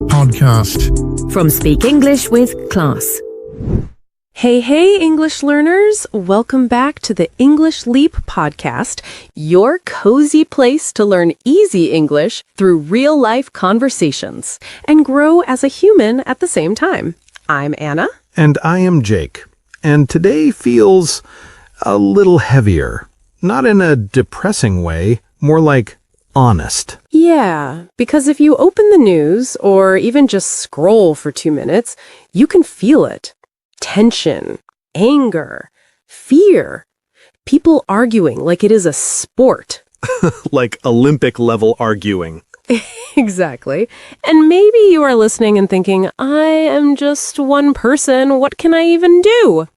Podcast. From Speak English with Class. Hey, English learners. Welcome back to the English Leap podcast, your cozy place to learn easy English through real-life conversations and grow as a human at the same time. I'm Anna. And I am Jake. And today feels a little heavier. Not in a depressing way, more like honest. Yeah, because if you open the news or even just scroll for 2 minutes, you can feel it. Tension, anger, fear. People arguing like it is a sport. Like Olympic-level arguing. Exactly. And maybe you are listening and thinking, I am just one person. What can I even do?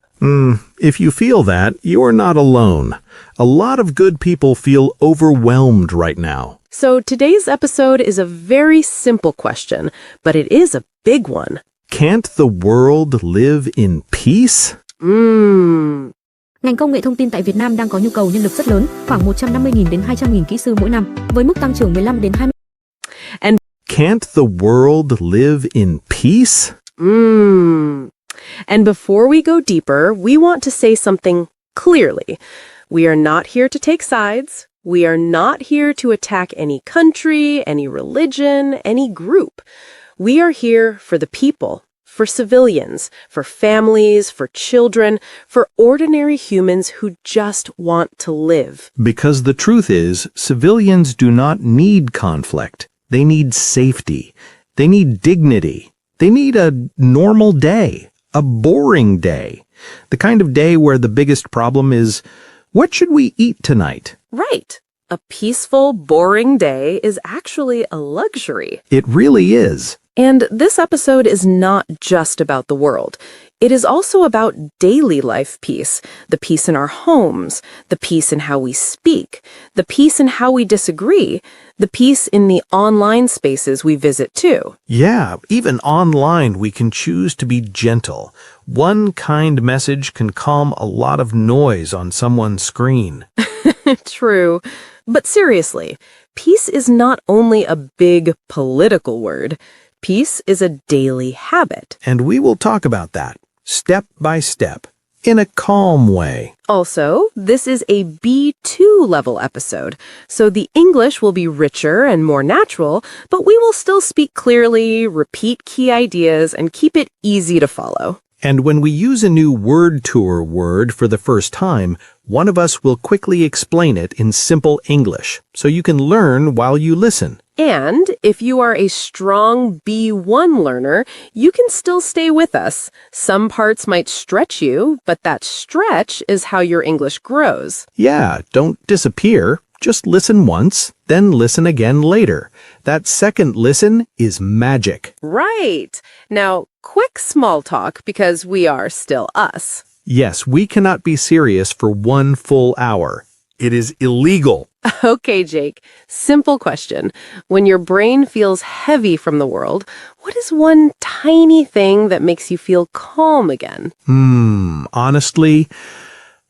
If you feel that, you are not alone. A lot of good people feel overwhelmed right now. So today's episode is a very simple question, but it is a big one. Can't the world live in peace? Ngành công nghệ thông tin tại Việt Nam đang có nhu cầu nhân lực rất lớn, khoảng 150.000 đến 200.000 kỹ sư mỗi năm, với mức tăng trưởng 15 đến 20. And Can't the world live in peace? And before we go deeper, we want to say something clearly. We are not here to take sides. We are not here to attack any country, any religion, any group. We are here for the people, for civilians, for families, for children, for ordinary humans who just want to live. Because the truth is, civilians do not need conflict. They need safety. They need dignity. They need a normal day, a boring day. The kind of day where the biggest problem is, what should we eat tonight? Right. A peaceful, boring day is actually a luxury. It really is. And this episode is not just about the world. It is also about daily life peace, the peace in our homes, the peace in how we speak, the peace in how we disagree, the peace in the online spaces we visit too. Yeah, even online we can choose to be gentle. One kind message can calm a lot of noise on someone's screen. True. But seriously, peace is not only a big political word. Peace is a daily habit. And we will talk about that, step by step, in a calm way. Also, this is a B2 level episode, so the English will be richer and more natural, but we will still speak clearly, repeat key ideas, and keep it easy to follow. And when we use a new word tour word for the first time, one of us will quickly explain it in simple English, so you can learn while you listen. And if you are a strong B1 learner, you can still stay with us. Some parts might stretch you, but that stretch is how your English grows. Yeah, don't disappear. Just listen once, then listen again later. That second listen is magic. Right. Now, quick small talk because we are still us. Yes, we cannot be serious for 1 full hour. It is illegal. Okay, Jake. Simple question. When your brain feels heavy from the world, what is one tiny thing that makes you feel calm again? Honestly,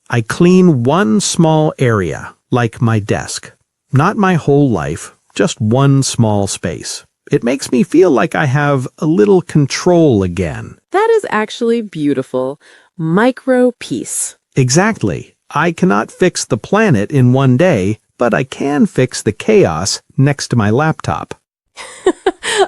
I clean one small area, like my desk. Not my whole life, just one small space. It makes me feel like I have a little control again. That is actually beautiful. Micro peace. Exactly. I cannot fix the planet in one day, but I can fix the chaos next to my laptop.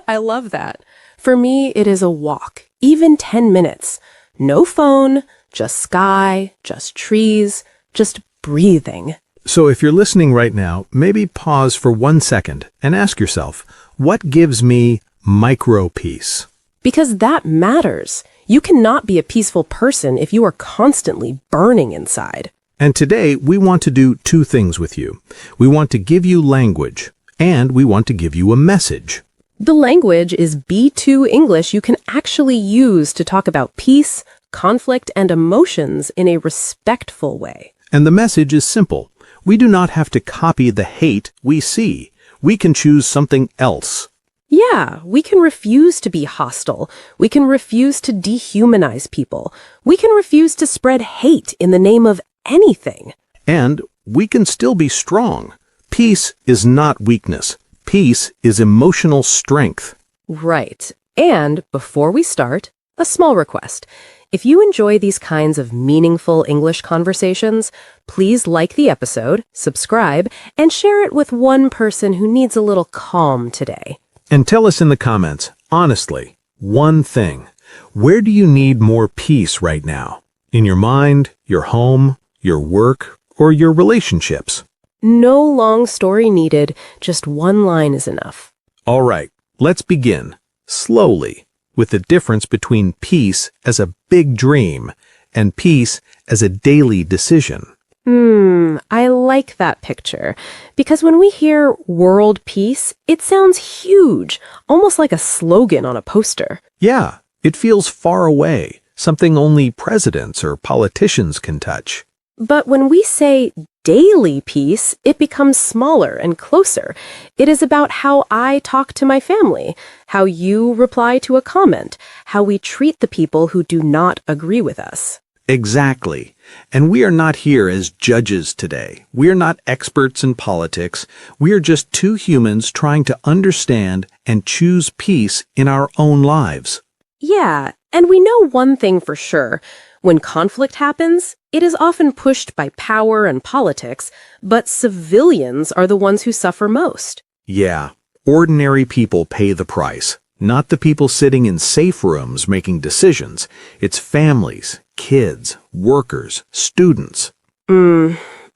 I love that. For me, it is a walk, even 10 minutes. No phone, just sky, just trees, just breathing. So if you're listening right now, maybe pause for 1 second and ask yourself, what gives me micro peace? Because that matters. You cannot be a peaceful person if you are constantly burning inside. And today, we want to do 2 things with you. We want to give you language, and we want to give you a message. The language is B2 English you can actually use to talk about peace, conflict, and emotions in a respectful way. And the message is simple. We do not have to copy the hate we see. We can choose something else. Yeah, we can refuse to be hostile. We can refuse to dehumanize people. We can refuse to spread hate in the name of anything. And we can still be strong. Peace is not weakness. Peace is emotional strength. Right. And before we start, a small request. If you enjoy these kinds of meaningful English conversations, please like the episode, subscribe, and share it with one person who needs a little calm today. And tell us in the comments, honestly, one thing. Where do you need more peace right now? In your mind, your home, your work, or your relationships? No long story needed, just one line is enough. All right, let's begin, slowly, with the difference between peace as a big dream and peace as a daily decision. I like that picture. Because when we hear world peace, it sounds huge, almost like a slogan on a poster. Yeah, it feels far away, something only presidents or politicians can touch. But when we say daily peace, it becomes smaller and closer. It is about how I talk to my family, how you reply to a comment, how we treat the people who do not agree with us. Exactly. And we are not here as judges today. We are not experts in politics. We are just two humans trying to understand and choose peace in our own lives. Yeah, and we know one thing for sure. When conflict happens, it is often pushed by power and politics, but civilians are the ones who suffer most. Yeah, ordinary people pay the price, not the people sitting in safe rooms making decisions. It's families, kids, workers, students.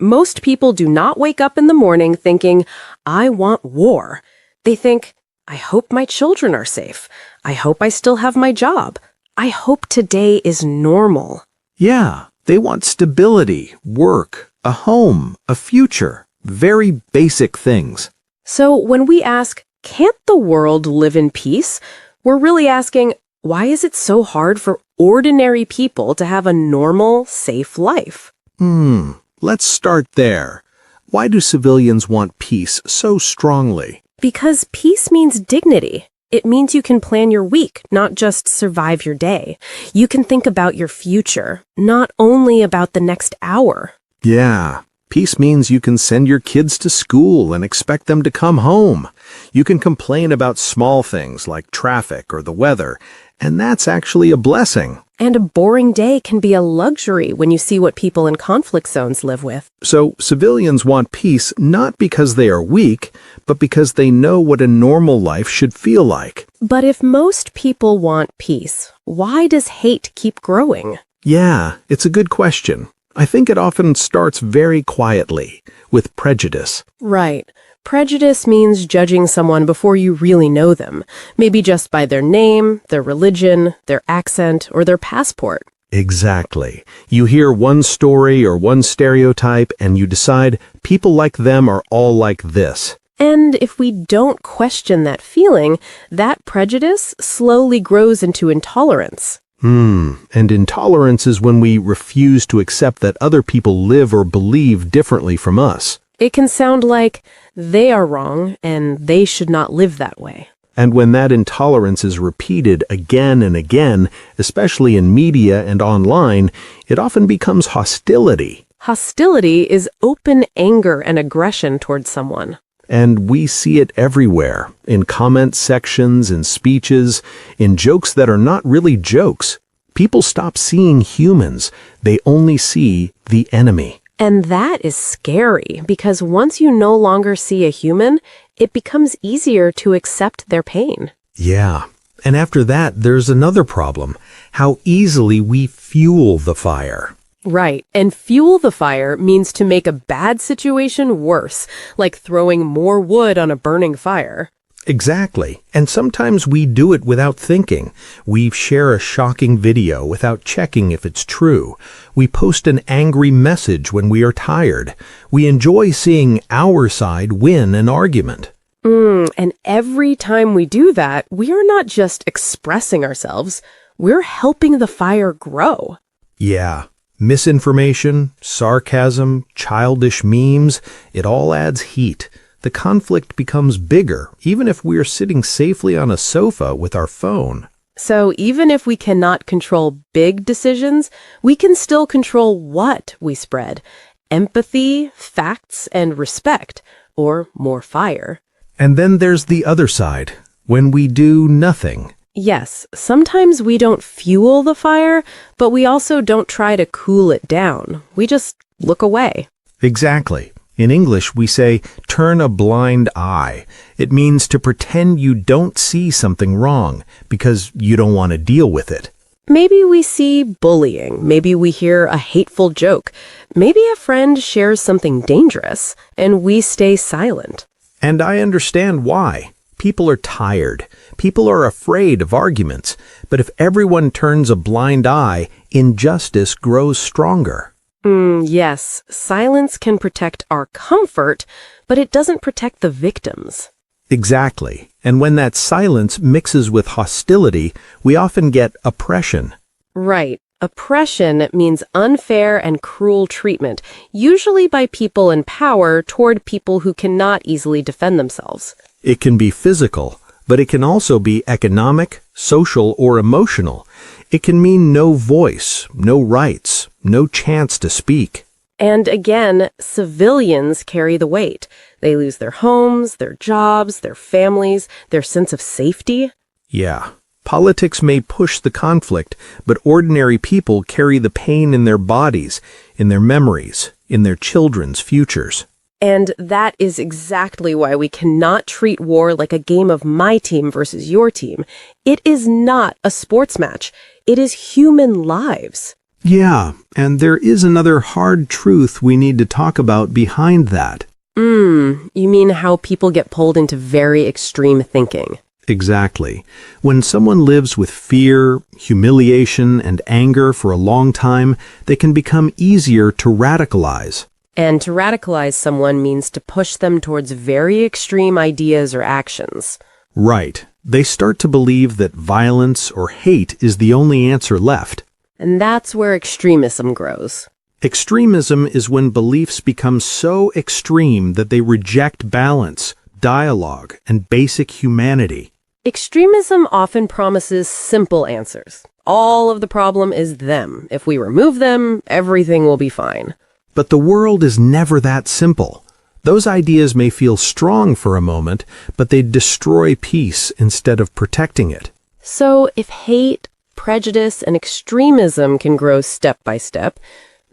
Most people do not wake up in the morning thinking, I want war. They think, I hope my children are safe. I hope I still have my job. I hope today is normal. Yeah, they want stability, work, a home, a future. Very basic things. So when we ask, can't the world live in peace? We're really asking, why is it so hard for ordinary people to have a normal, safe life? Let's start there. Why do civilians want peace so strongly? Because peace means dignity. It means you can plan your week, not just survive your day. You can think about your future, not only about the next hour. Yeah, peace means you can send your kids to school and expect them to come home. You can complain about small things like traffic or the weather, and that's actually a blessing. And a boring day can be a luxury when you see what people in conflict zones live with. So civilians want peace not because they are weak, but because they know what a normal life should feel like. But if most people want peace, why does hate keep growing? Yeah, it's a good question. I think it often starts very quietly, with prejudice. Right. Prejudice means judging someone before you really know them, maybe just by their name, their religion, their accent, or their passport. Exactly. You hear one story or one stereotype and you decide people like them are all like this. And if we don't question that feeling, that prejudice slowly grows into intolerance. And intolerance is when we refuse to accept that other people live or believe differently from us. It can sound like they are wrong and they should not live that way. And when that intolerance is repeated again and again, especially in media and online, it often becomes hostility. Hostility is open anger and aggression towards someone. And we see it everywhere, in comment sections, in speeches, in jokes that are not really jokes. People stop seeing humans. They only see the enemy. And that is scary because once you no longer see a human, it becomes easier to accept their pain. Yeah. And after that, there's another problem. How easily we fuel the fire. Right. And fuel the fire means to make a bad situation worse, like throwing more wood on a burning fire. Exactly. And sometimes we do it without thinking. We share a shocking video without checking if it's true. We post an angry message when we are tired. We enjoy seeing our side win an argument. And every time we do that, we are not just expressing ourselves, we're helping the fire grow. Yeah. Misinformation, sarcasm, childish memes, it all adds heat. The conflict becomes bigger, even if we're sitting safely on a sofa with our phone. So even if we cannot control big decisions, we can still control what we spread. Empathy, facts, and respect, or more fire. And then there's the other side, When we do nothing. Yes, sometimes we don't fuel the fire, but we also don't try to cool it down. We just look away. Exactly. In English, we say, turn a blind eye. It means to pretend you don't see something wrong because you don't want to deal with it. Maybe we see bullying. Maybe we hear a hateful joke. Maybe a friend shares something dangerous, and we stay silent. And I understand why. People are tired. People are afraid of arguments. But if everyone turns a blind eye, injustice grows stronger. Yes, silence can protect our comfort, but it doesn't protect the victims. Exactly. And when that silence mixes with hostility, we often get oppression. Right. Oppression means unfair and cruel treatment, usually by people in power toward people who cannot easily defend themselves. It can be physical, but it can also be economic, social, or emotional. It can mean no voice, no rights, no chance to speak. And again, civilians carry the weight. They lose their homes, their jobs, their families, their sense of safety. Yeah, politics may push the conflict, but ordinary people carry the pain in their bodies, in their memories, in their children's futures. And that is exactly why we cannot treat war like a game of my team versus your team. It is not a sports match. It is human lives. Yeah, and there is another hard truth we need to talk about behind that. You mean how people get pulled into very extreme thinking? Exactly. When someone lives with fear, humiliation, and anger for a long time, they can become easier to radicalize. And to radicalize someone means to push them towards very extreme ideas or actions. Right. They start to believe that violence or hate is the only answer left. And that's where extremism grows. Extremism is when beliefs become so extreme that they reject balance, dialogue, and basic humanity. Extremism often promises simple answers. All of the problem is them. If we remove them, everything will be fine. But the world is never that simple. Those ideas may feel strong for a moment, but they destroy peace instead of protecting it. So if hate, prejudice, and extremism can grow step by step,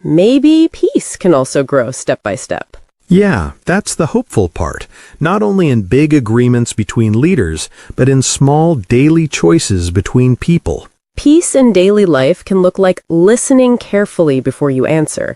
maybe peace can also grow step by step. Yeah, that's the hopeful part. Not only in big agreements between leaders, but in small daily choices between people. Peace in daily life can look like listening carefully before you answer.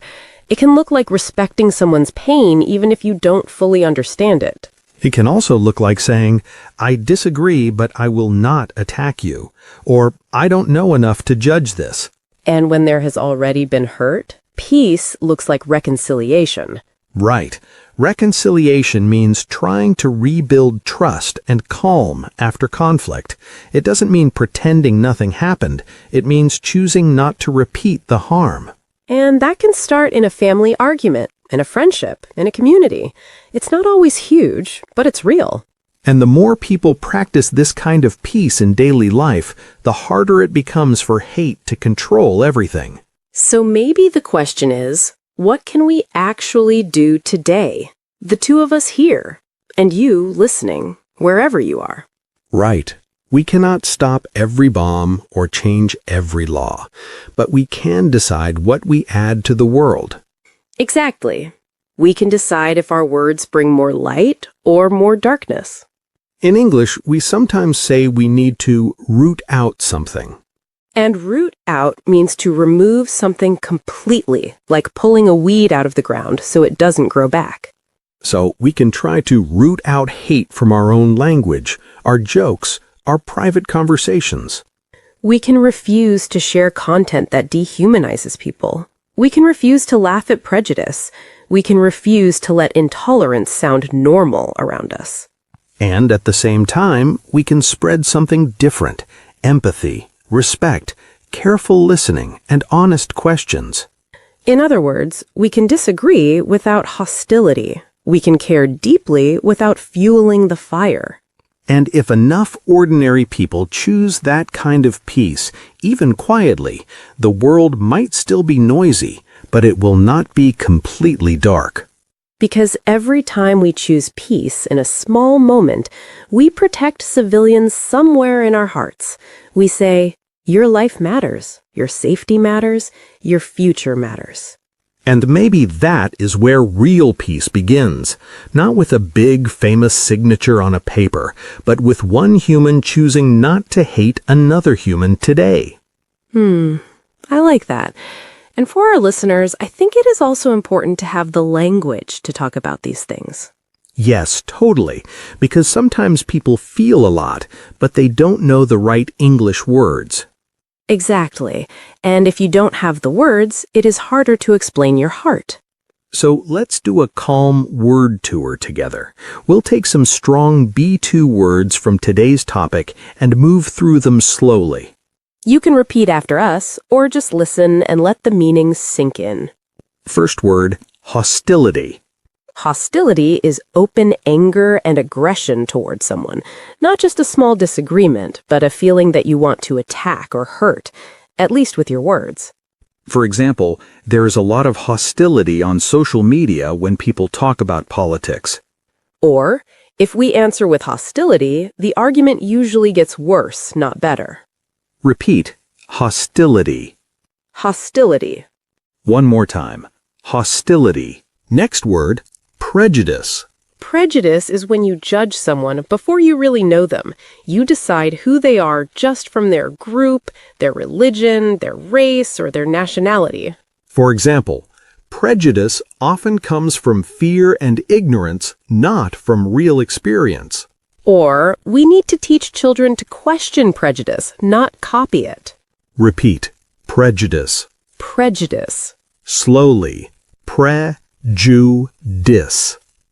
It can look like respecting someone's pain even if you don't fully understand it. It can also look like saying, I disagree, but I will not attack you. Or, I don't know enough to judge this. And when there has already been hurt, peace looks like reconciliation. Right. Reconciliation means trying to rebuild trust and calm after conflict. It doesn't mean pretending nothing happened. It means choosing not to repeat the harm. And that can start in a family argument, in a friendship, in a community. It's not always huge, but it's real. And the more people practice this kind of peace in daily life, the harder it becomes for hate to control everything. So maybe the question is, what can we actually do today? The two of us here, and you listening, wherever you are. Right. We cannot stop every bomb or change every law, but we can decide what we add to the world. Exactly. We can decide if our words bring more light or more darkness. In English, we sometimes say we need to root out something. And root out means to remove something completely, like pulling a weed out of the ground so it doesn't grow back. So we can try to root out hate from our own language, our jokes, our private conversations. We can refuse to share content that dehumanizes people. We can refuse to laugh at prejudice. We can refuse to let intolerance sound normal around us. And at the same time, we can spread something different: empathy, respect, careful listening, and honest questions. In other words, we can disagree without hostility. We can care deeply without fueling the fire. And if enough ordinary people choose that kind of peace, even quietly, the world might still be noisy, but it will not be completely dark. Because every time we choose peace in a small moment, we protect civilians somewhere in our hearts. We say, your life matters, your safety matters, your future matters. And maybe that is where real peace begins, not with a big, famous signature on a paper, but with one human choosing not to hate another human today. I like that. And for our listeners, I think it is also important to have the language to talk about these things. Yes, totally, because sometimes people feel a lot, but they don't know the right English words. Exactly. And if you don't have the words, it is harder to explain your heart. So let's do a calm word tour together. We'll take some strong B2 words from today's topic and move through them slowly. You can repeat after us, or just listen and let the meanings sink in. First word, hostility. Hostility is open anger and aggression towards someone, not just a small disagreement, but a feeling that you want to attack or hurt, at least with your words. For example, there is a lot of hostility on social media when people talk about politics. Or, if we answer with hostility, the argument usually gets worse, not better. Repeat, hostility. Hostility. One more time, hostility. Next word, prejudice. Prejudice is when you judge someone before you really know them. You decide who they are just from their group, their religion, their race, or their nationality. For example, prejudice often comes from fear and ignorance, not from real experience. Or, we need to teach children to question prejudice, not copy it. Repeat, prejudice. Prejudice. Slowly, pre-ju-dis.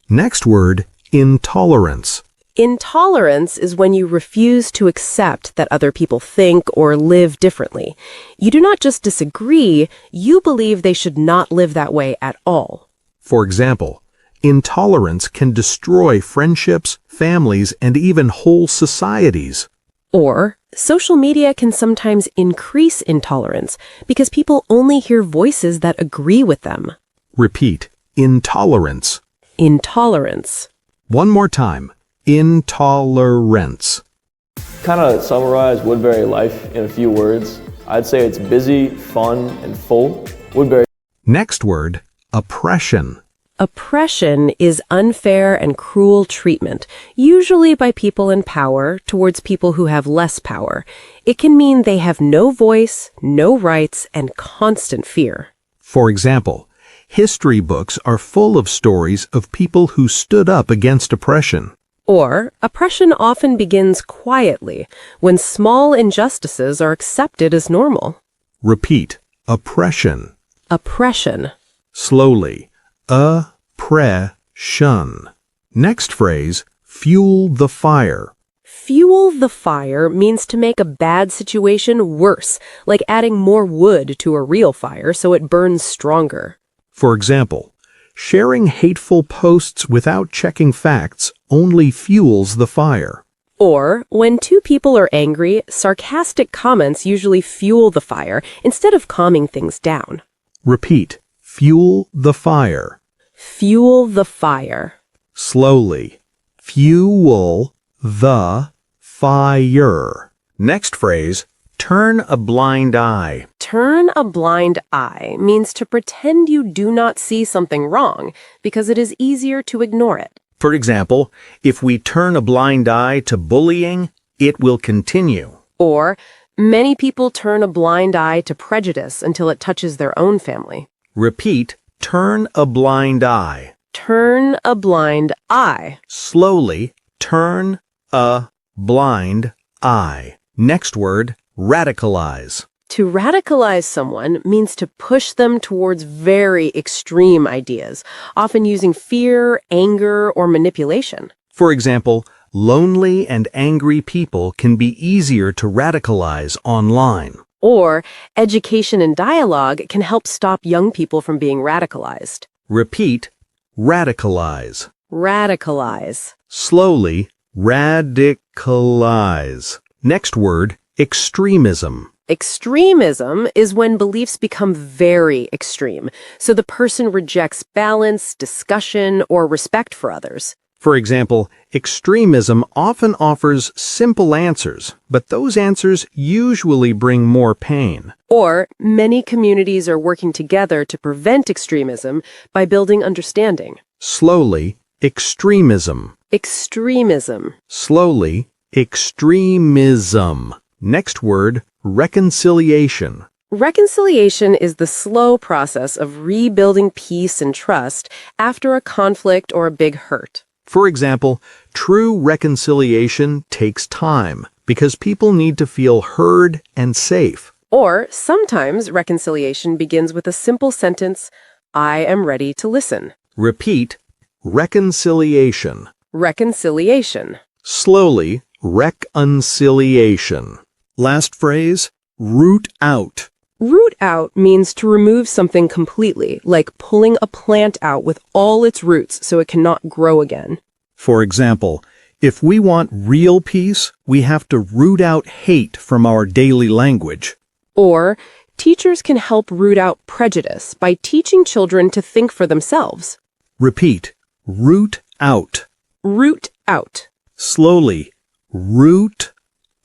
Next word, intolerance. Intolerance is when you refuse to accept that other people think or live differently. You do not just disagree, you believe they should not live that way at all. For example, intolerance can destroy friendships, families, and even whole societies. Or, social media can sometimes increase intolerance because people only hear voices that agree with them. Repeat, intolerance. Intolerance. One more time, intolerance. Kind of summarize Woodbury life in a few words. I'd say it's busy, fun, and full. Woodbury. Next word, oppression. Oppression is unfair and cruel treatment, usually by people in power towards people who have less power. It can mean they have no voice, no rights, and constant fear. For example, history books are full of stories of people who stood up against oppression. Or, oppression often begins quietly, when small injustices are accepted as normal. Repeat, oppression. Oppression. Slowly, oppression. Next phrase, fuel the fire. Fuel the fire means to make a bad situation worse, like adding more wood to a real fire so it burns stronger. For example, sharing hateful posts without checking facts only fuels the fire. Or, when two people are angry, sarcastic comments usually fuel the fire instead of calming things down. Repeat, fuel the fire. Fuel the fire. Slowly, fuel the fire. Next phrase, turn a blind eye. Turn a blind eye means to pretend you do not see something wrong because it is easier to ignore it. For example, if we turn a blind eye to bullying, it will continue. Or, many people turn a blind eye to prejudice until it touches their own family. Repeat, turn a blind eye. Turn a blind eye. Slowly, turn a blind eye. Next word, radicalize. To radicalize someone means to push them towards very extreme ideas, often using fear, anger, or manipulation. For example, lonely and angry people can be easier to radicalize online. Or, education and dialogue can help stop young people from being radicalized. Repeat, radicalize. Radicalize. Slowly, radicalize. Next word, extremism. Extremism is when beliefs become very extreme, so the person rejects balance, discussion, or respect for others. For example, extremism often offers simple answers, but those answers usually bring more pain. Or many communities are working together to prevent extremism by building understanding. Slowly, extremism. Extremism. Slowly, extremism. Next word, reconciliation. Reconciliation is the slow process of rebuilding peace and trust after a conflict or a big hurt. For example, true reconciliation takes time because people need to feel heard and safe. Or sometimes reconciliation begins with a simple sentence, I am ready to listen. Repeat, reconciliation. Reconciliation. Slowly, reconciliation. Last phrase, root out. Root out means to remove something completely, like pulling a plant out with all its roots so it cannot grow again. For example, if we want real peace, we have to root out hate from our daily language. Or teachers can help root out prejudice by teaching children to think for themselves. Repeat, root out. Root out. Slowly, root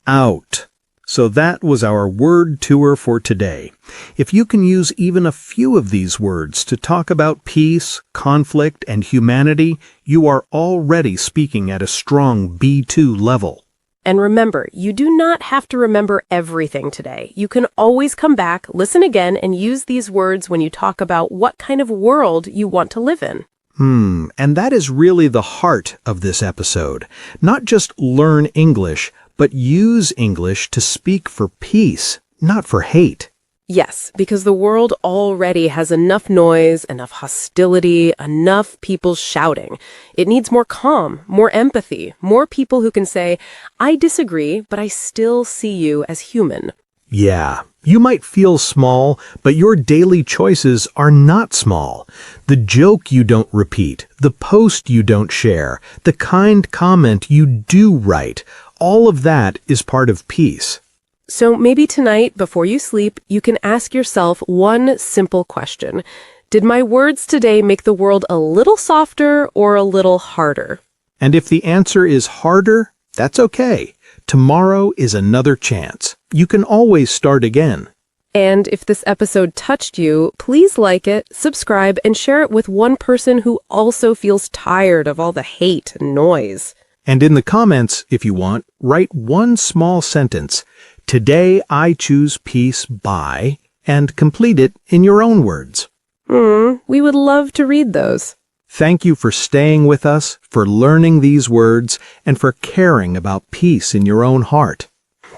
out. So that was our word tour for today. If you can use even a few of these words to talk about peace, conflict, and humanity, you are already speaking at a strong B2 level. And remember, you do not have to remember everything today. You can always come back, listen again, and use these words when you talk about what kind of world you want to live in. And that is really the heart of this episode. Not just learn English, but use English to speak for peace, not for hate. Yes, because the world already has enough noise, enough hostility, enough people shouting. It needs more calm, more empathy, more people who can say, I disagree, but I still see you as human. Yeah, you might feel small, but your daily choices are not small. The joke you don't repeat, the post you don't share, the kind comment you do write, all of that is part of peace. So maybe tonight, before you sleep, you can ask yourself one simple question. Did my words today make the world a little softer or a little harder? And if the answer is harder, that's okay. Tomorrow is another chance. You can always start again. And if this episode touched you, please like it, subscribe, and share it with one person who also feels tired of all the hate and noise. And in the comments, if you want, write one small sentence. Today I choose peace by, and complete it in your own words. We would love to read those. Thank you for staying with us, for learning these words, and for caring about peace in your own heart.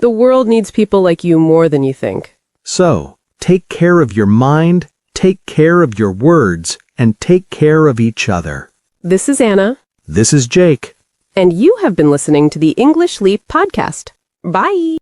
The world needs people like you more than you think. So, take care of your mind, take care of your words, and take care of each other. This is Anna. This is Jake. And you have been listening to the English Leap podcast. Bye!